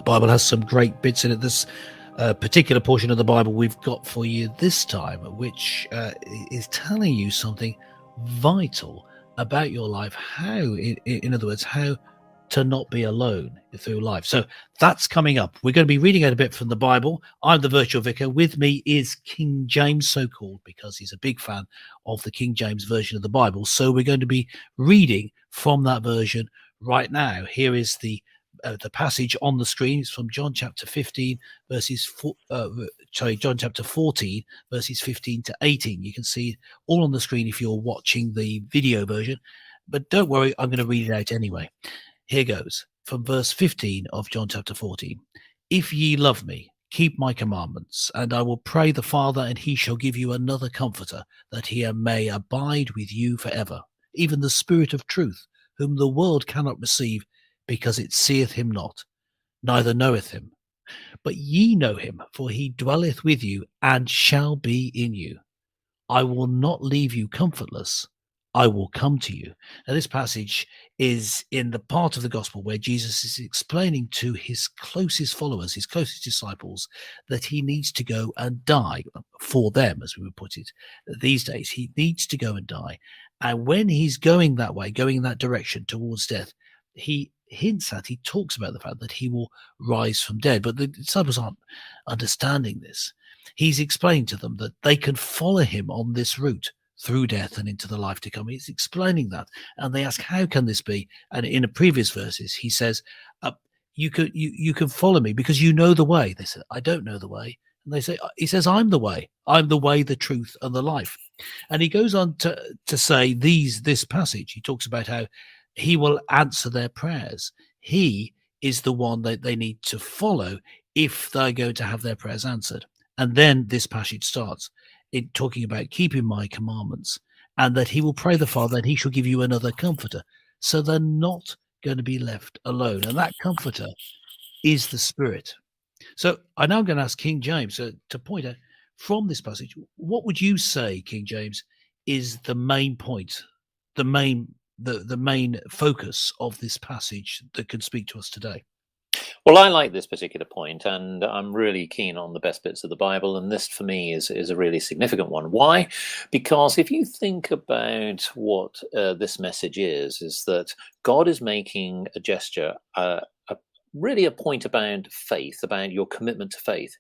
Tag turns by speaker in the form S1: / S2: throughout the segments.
S1: Bible has some great bits in it. This particular portion of the Bible we've got for you this time, which is telling you something vital about your life, how, in other words, how to not be alone through life. So that's coming up. We're going to be reading out a bit from the Bible. I'm the virtual vicar. With me is King James, so called because he's a big fan of the King James version of the Bible. So we're going to be reading from that version right now. Here is the passage on the screen. It's from John chapter 15 John chapter 14 verses 15 to 18. You can see it all on the screen if you're watching the video version, but don't worry, I'm going to read it out anyway. Here goes from verse 15 of John chapter 14. If ye love me, keep my commandments, and I will pray the Father, and he shall give you another comforter, that he may abide with you forever, even the Spirit of truth, whom the world cannot receive, because it seeth him not, neither knoweth him. But ye know him, for he dwelleth with you, and shall be in you. I will not leave you comfortless, I will come to you. Now, this passage is in the part of the gospel where Jesus is explaining to his closest followers, his closest disciples, that he needs to go and die for them, as we would put it these days. He needs to go and die. And when he's going that way, going in that direction towards death, he talks about the fact that he will rise from dead. But the disciples aren't understanding this. He's explaining to them that they can follow him on this route through death and into the life to come. He's explaining that, and they ask, how can this be? And in the previous verses he says, you can follow me because you know the way. They said, I don't know the way. And they say, he says, I'm the way, the truth, and the life. And he goes on to say this passage. He talks about how he will answer their prayers. He is the one that they need to follow if they're going to have their prayers answered. And then this passage starts in talking about keeping my commandments, and that he will pray the Father, and he shall give you another comforter. So they're not going to be left alone. And that comforter is the Spirit. So I now going to ask King James to point out from this passage, what would you say, King James, is the main point, the main focus of this passage that can speak to us today?
S2: Well, I like this particular point, and I'm really keen on the best bits of the Bible, and this for me is a really significant one. Why? Because if you think about what this message is that God is making a gesture, really a point about faith, about your commitment to faith.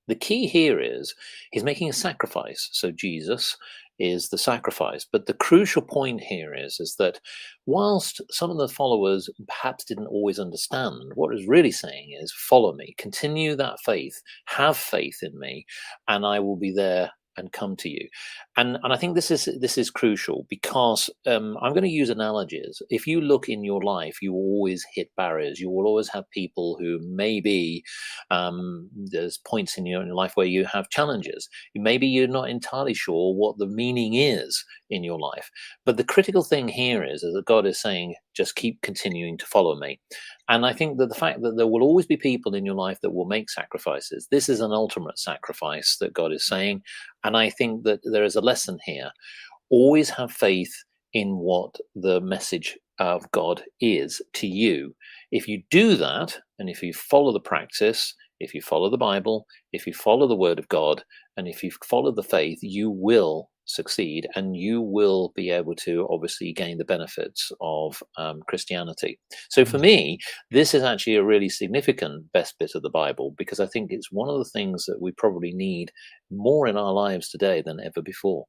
S2: The key here is he's making a sacrifice. So Jesus is the sacrifice. But the crucial point here is that whilst some of the followers perhaps didn't always understand, what he's really saying is, follow me, continue that faith, have faith in me, and I will be there and come to you. And I think this is crucial because I'm going to use analogies. If you look in your life, you will always hit barriers. You will always have people who maybe there's points in your life where you have challenges. Maybe you're not entirely sure what the meaning is in your life. But the critical thing here is that God is saying, just keep continuing to follow me. And I think that the fact that there will always be people in your life that will make sacrifices, this is an ultimate sacrifice that God is saying. And I think that there is a lesson here. Always have faith in what the message of God is to you. If you do that, and if you follow the practice, if you follow the Bible, if you follow the Word of God, and if you follow the faith, you will succeed, and you will be able to obviously gain the benefits of Christianity. So for me, this is actually a really significant best bit of the Bible, because I think it's one of the things that we probably need more in our lives today than ever before.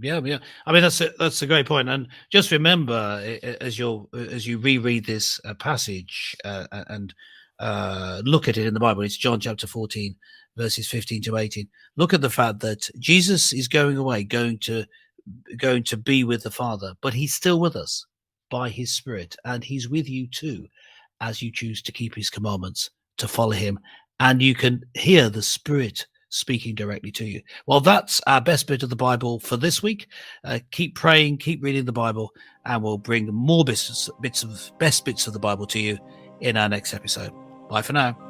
S1: Yeah. I mean, that's a great point. And just remember, as you reread this passage and look at it in the Bible, it's John chapter 14, verses 15 to 18. Look at the fact that Jesus is going away, going to be with the Father, but he's still with us by his Spirit, and he's with you too, as you choose to keep his commandments, to follow him, and you can hear the Spirit speaking directly to you. Well, that's our best bit of the Bible for this week. Keep praying, keep reading the Bible, and we'll bring more best bits of the Bible to you in our next episode. Bye for now.